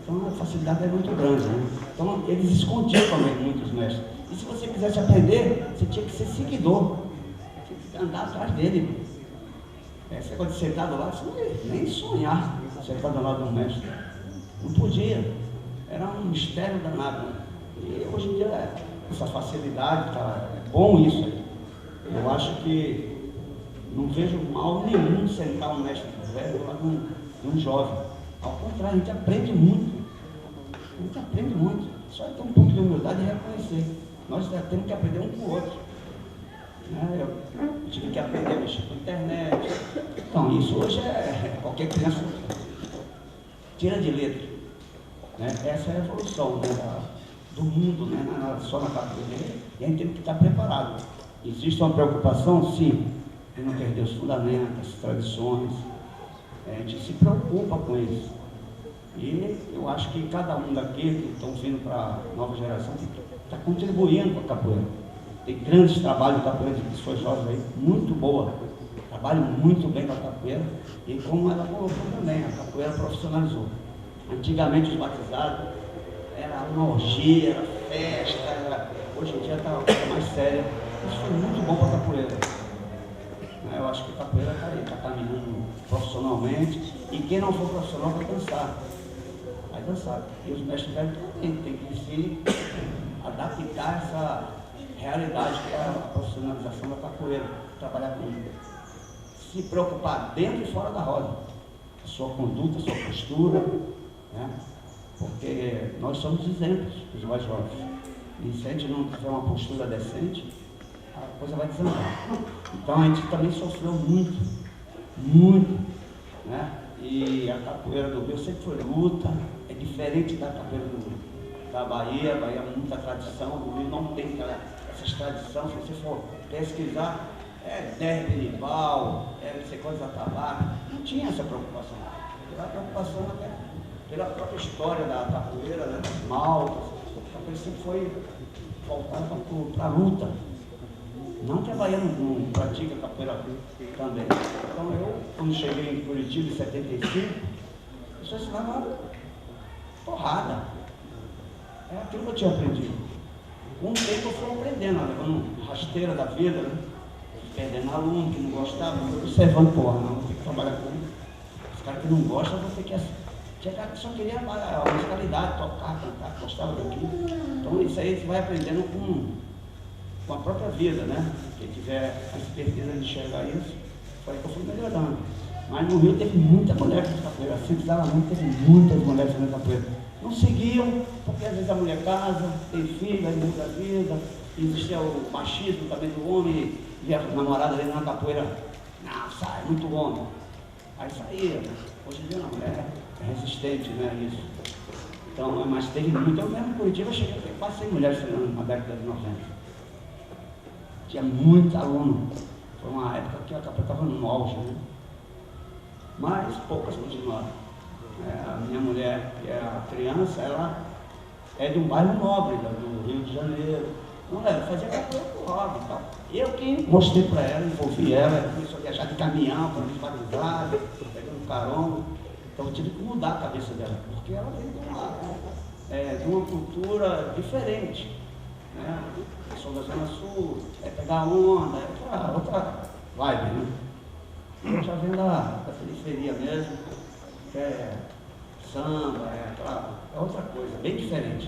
Então a facilidade é muito grande, né? Então eles escondiam também muitos mestres. E se você quisesse aprender, você tinha que ser seguidor. Tinha que andar atrás dele. Esse negócio de sentar do lado, você não ia nem sonhar sentar do lado de um mestre. Não podia. Era um mistério danado. E hoje em dia, essa facilidade, tá, é bom isso aí. Eu acho que não vejo mal nenhum sentar um mestre velho do lado de um jovem. Ao contrário, a gente aprende muito. A gente aprende muito. Só ter um pouco de humildade e reconhecer. Nós temos que aprender um com o outro. Eu tive que aprender a mexer com a internet. Então, isso hoje qualquer criança tira de letra. Né? Essa é a evolução, né, do mundo, né? Não é só na capoeira. E a gente tem que estar preparado. Existe uma preocupação, sim, de não perder os fundamentos, as tradições. A gente se preocupa com isso. E eu acho que cada um daqui que estão vindo para a nova geração está contribuindo com a capoeira. Tem grandes trabalhos de capoeira de pessoas jovens aí, muito boa. Trabalham muito bem com a capoeira. E como ela colocou também, a capoeira profissionalizou. Antigamente os batizados era uma orgia, era festa, hoje em dia está uma coisa mais séria. Isso foi muito bom para a capoeira. Eu acho que a capoeira está aí, está caminhando profissionalmente. E quem não for profissional vai dançar. Vai dançar. E os mestres velhos também têm que se adaptar a essa realidade que é a profissionalização da capoeira. Trabalhar com se preocupar dentro e fora da roda. A sua conduta, a sua postura. Né? Porque nós somos exemplos dos mais jovens. E se a gente não tiver uma postura decente, a coisa vai desandar. Então a gente também sofreu muito, muito, né? E a capoeira do Rio sempre foi luta, é diferente da capoeira da Bahia. A Bahia é muita tradição, o Rio não tem essas tradições. Se você for pesquisar, terra berimbau, não sei coisa atabaque, não tinha essa preocupação. A preocupação até pela própria história da capoeira, né, das maltas, a capoeira sempre foi voltada para a luta. Não que a Bahia não pratica capoeira também. Então eu, quando cheguei em Curitiba em 75, as pessoas ensinavam porrada. É aquilo que eu tinha aprendido. Com o tempo eu fui aprendendo, levando rasteira da vida, né? Perdendo aluno que não gostava, observando, porra, não, tem que trabalhar com os caras que não gostam, vou ter que. Tinha cara que só queria a musicalidade, tocar, cantar, gostava daquilo. Então isso aí você vai aprendendo com a própria vida, né? Quem tiver a expertise de enxergar isso, foi que eu fui melhorando. Mas no Rio teve muita mulher com capoeira, assim, teve muitas mulheres fazendo capoeira. Não seguiam, porque às vezes a mulher casa, tem filho, aí muda a vida, existia o machismo também do homem, e a namorada dele na capoeira, não, sai, muito homem. Aí saía, né? Hoje em dia não, é resistente, né, isso. Então, mas teve muito, eu mesmo em Curitiba cheguei a ter quase 100 mulheres treinando na década de 90. Tinha muitos alunos. Foi uma época que a capoeira estava no auge, né? Mas poucas continuaram. A minha mulher, que é a criança, ela é de um bairro nobre, do Rio de Janeiro. Não, ela fazia capoeira com hobby e tal. Eu que mostrei para ela, envolvi ela começou a viajar de caminhão, para os batizados, pegando carona. Então eu tive que mudar a cabeça dela, porque ela veio de uma cultura diferente. Né? Eu sou da Zona Sul, pegar onda, outra vibe, né? Eu já venho da periferia mesmo, que é samba, é outra coisa, bem diferente.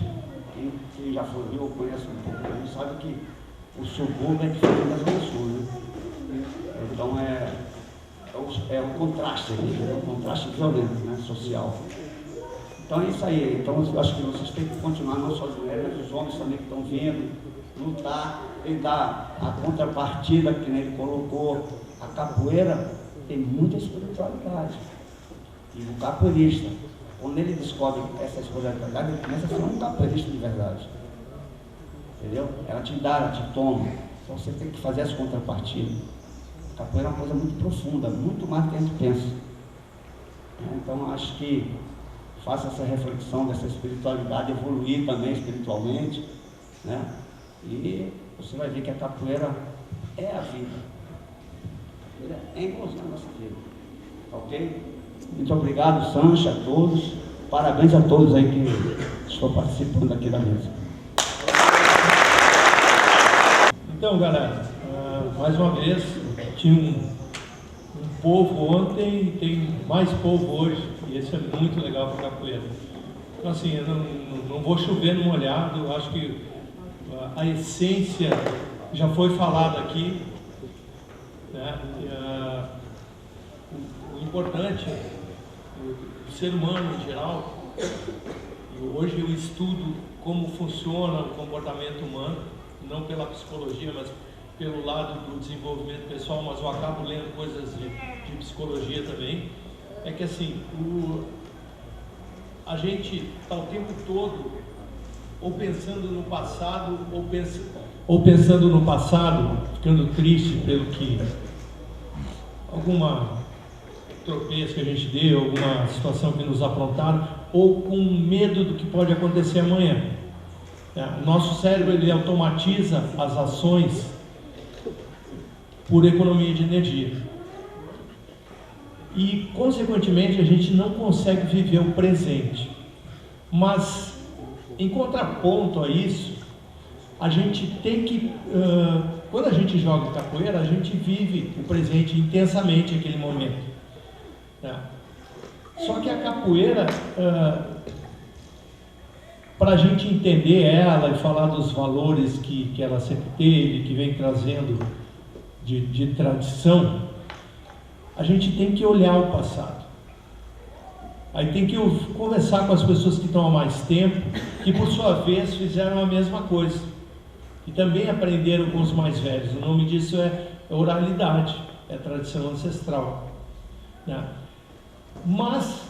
Quem já foi Rio, conhece um pouco, a gente sabe que o subúrbio é diferente da Zona Sul, né? Então é um contraste, é um contraste violento, né, social. Então é isso aí. Então eu acho que vocês têm que continuar, não só as mulheres, mas os homens também que estão vindo, lutar e dar a contrapartida, que nem ele colocou. A capoeira tem muita espiritualidade. E o capoeirista, quando ele descobre essa espiritualidade, ele começa a ser um capoeirista de verdade. Entendeu? Ela te dá, ela te toma. Então você tem que fazer essa contrapartida. A capoeira é uma coisa muito profunda, muito mais do que a gente pensa. Então acho que faça essa reflexão dessa espiritualidade, evoluir também espiritualmente, né? E você vai ver que a capoeira é a vida. É igualzinho a nossa vida. Ok? Muito obrigado, Sancho, a todos. Parabéns a todos aí que estão participando aqui da mesa. Então, galera, mais uma vez, tinha um povo ontem e tem mais povo hoje, e isso é muito legal para a capoeira. Então, assim, eu não vou chover no molhado, eu acho que a essência já foi falada aqui, né? O importante, o ser humano em geral, e hoje eu estudo como funciona o comportamento humano, não pela psicologia, mas pelo lado do desenvolvimento pessoal, mas eu acabo lendo coisas de psicologia também, é que assim, a gente está o tempo todo ou pensando no passado, ou pensando no passado, ficando triste pelo que alguma tropeço que a gente deu, alguma situação que nos aprontaram, ou com medo do que pode acontecer amanhã. O nosso cérebro, ele automatiza as ações por economia de energia. E, consequentemente, a gente não consegue viver o presente. Mas, em contraponto a isso, a gente tem que... quando a gente joga capoeira, a gente vive o presente intensamente, aquele momento. Só que a capoeira... para a gente entender ela e falar dos valores que ela sempre teve, que vem trazendo de tradição, a gente tem que olhar o passado. Aí tem que conversar com as pessoas que estão há mais tempo, que por sua vez fizeram a mesma coisa, e também aprenderam com os mais velhos. O nome disso é oralidade, é tradição ancestral, né? Mas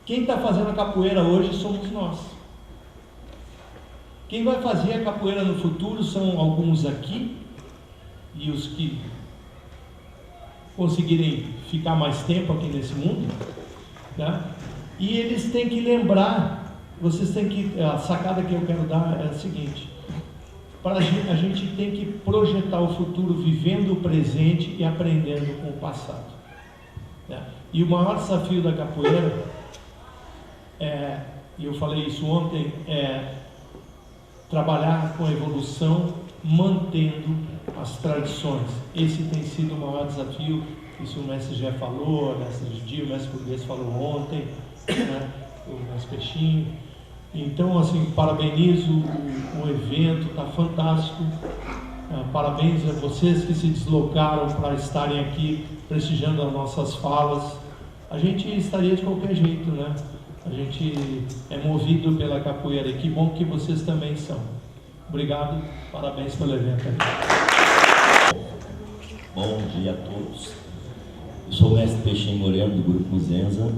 quem está fazendo a capoeira hoje somos nós. Quem vai fazer a capoeira no futuro são alguns aqui, e os que conseguirem ficar mais tempo aqui nesse mundo, né? E eles têm que lembrar, vocês têm que, a sacada que eu quero dar é a seguinte: a gente tem que projetar o futuro vivendo o presente e aprendendo com o passado, né? E o maior desafio da capoeira e eu falei isso ontem, é trabalhar com a evolução, mantendo as tradições. Esse tem sido o maior desafio. Isso o mestre já falou, o mestre Didi, o mestre português falou ontem, né? O mestre Peixinho. Então, assim, parabenizo o evento, está fantástico. Parabéns a vocês que se deslocaram para estarem aqui prestigiando as nossas falas. A gente estaria de qualquer jeito, né? A gente é movido pela capoeira, e que bom que vocês também são. Obrigado, parabéns pelo evento. Bom dia a todos. Eu sou o mestre Peixinho Moreno, do Grupo Muzenza.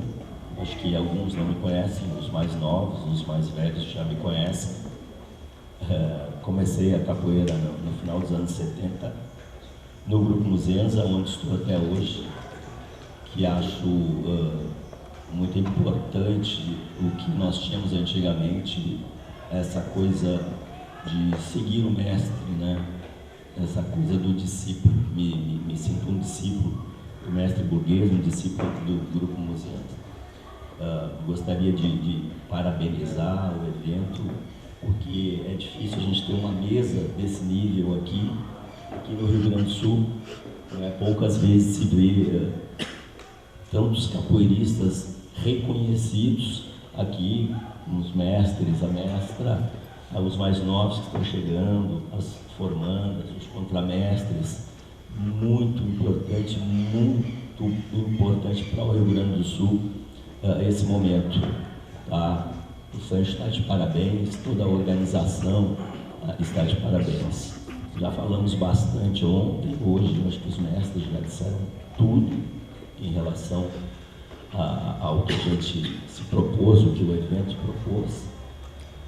Acho que alguns não me conhecem, os mais novos, os mais velhos já me conhecem. Comecei a capoeira no final dos anos 70, no Grupo Muzenza, onde estou até hoje, que acho muito importante o que nós tínhamos antigamente, essa coisa de seguir o mestre, né? Essa coisa do discípulo. Me sinto um discípulo do mestre burguês, um discípulo do Grupo Muzenza. Gostaria de parabenizar o evento, porque é difícil a gente ter uma mesa desse nível aqui no Rio Grande do Sul. Poucas vezes se vê tantos capoeiristas reconhecidos aqui, os mestres, a mestra, os mais novos que estão chegando, as formandas, os contramestres. Muito importante, importante para o Rio Grande do Sul esse momento. Tá? O Sancho está de parabéns, toda a organização está de parabéns. Já falamos bastante ontem, hoje eu acho que os mestres já disseram tudo em relação ao que a gente se propôs, o que o evento propôs.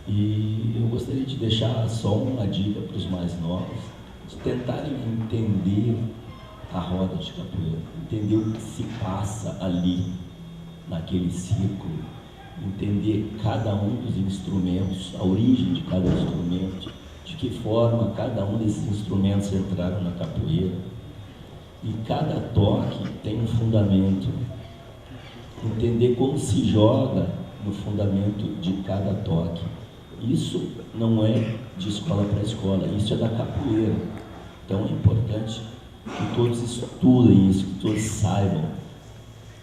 E eu gostaria de deixar só uma dica para os mais novos, de tentarem entender a roda de capoeira, entender o que se passa ali, naquele círculo, entender cada um dos instrumentos, a origem de cada instrumento, de que forma cada um desses instrumentos entraram na capoeira. E cada toque tem um fundamento. Entender como se joga no fundamento de cada toque. Isso não é de escola para escola, isso é da capoeira. Então é importante que todos estudem isso, que todos saibam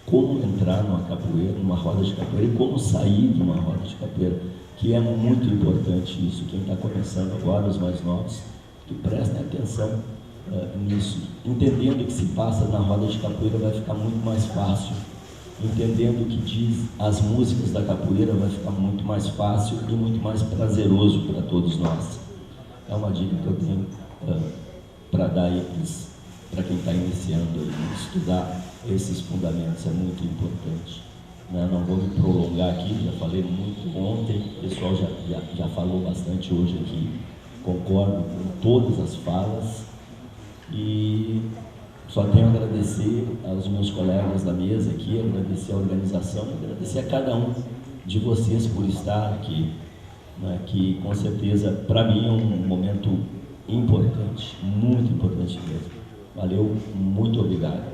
como entrar numa capoeira, numa roda de capoeira, e como sair de uma roda de capoeira, que é muito importante isso. Quem está começando agora, os mais novos, que prestem atenção nisso. Entendendo o que se passa na roda de capoeira vai ficar muito mais fácil. Entendendo o que diz as músicas da capoeira vai ficar muito mais fácil e muito mais prazeroso para todos nós. É uma dica que eu tenho para dar para quem está iniciando a estudar esses fundamentos, é muito importante. Não vou me prolongar aqui, já falei muito ontem, o pessoal já falou bastante hoje aqui, concordo com todas as falas e só tenho a agradecer aos meus colegas da mesa aqui, agradecer a organização, agradecer a cada um de vocês por estar aqui, né, que com certeza para mim é um momento importante, muito importante mesmo. Valeu, muito obrigado.